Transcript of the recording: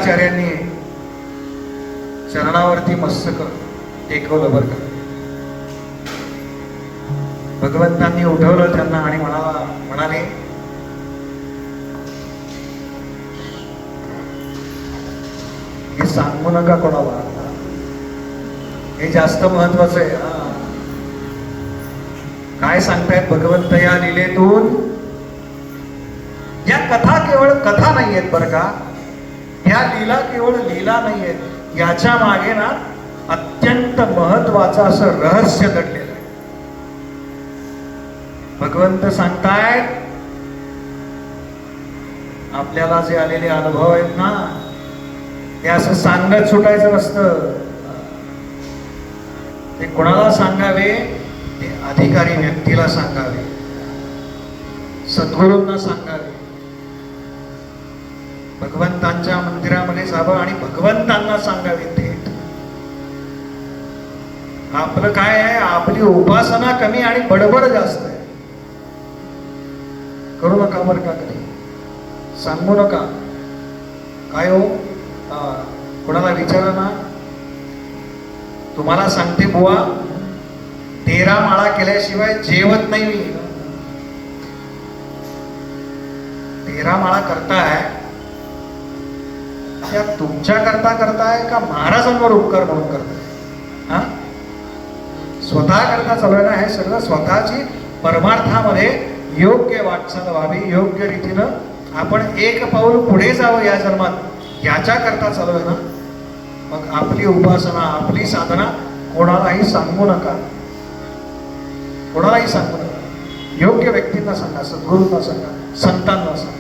शंकराचार्यांनी चरणावरती मस्तक टेकवलं बरं का. भगवंतांनी उठवलं त्यांना आणि म्हणाले हे सांगू नका कोणाला, हे जास्त महत्वाचं आहे. काय सांगतायत भगवंत या लीलेतून? या कथा केवळ कथा नाही आहेत बरं का, या लीला केवळ लीला नाही आहेत, याच्या मागे ना अत्यंत महत्वाचं असं रहस्य दडलेलं आहे. भगवंत सांगतायत आपल्याला जे आलेले अनुभव आहेत ना, ते असं सांगत सुटायचं नसतं. ते कोणाला सांगावे? ते अधिकारी व्यक्तीला सांगावे, सद्गुरूंना सांगावे, भगवंतांच्या मंदिरामध्ये जावं आणि भगवंतांना सांगावे थेट. आपलं काय आहे? आपली उपासना कमी आणि बडबड जास्त आहे. करू नका बरं का, कधी सांगू नका. काय हो, कोणाला विचारा ना, तुम्हाला सांगते बुवा 13 माळा केल्याशिवाय जेवत नाही मी. 13 माळा करताय त्या तुमच्या करता करताय का महाराजांवर उपकार म्हणून करताय? हा, स्वतः करता चालू आहे ना हे सगळं. स्वतःची परमार्थामध्ये योग्य वाटचाल व्हावी, योग्य रीतीनं आपण एक पाऊल पुढे जावं या जन्मात, याच्या करता चालू आहे ना. मग आपली उपासना, आपली साधना कोणालाही सांगू नका, कोणालाही सांगू नका. योग्य व्यक्तींना सांगा, सद्गुरूंना सांगा, संतांना सांगा.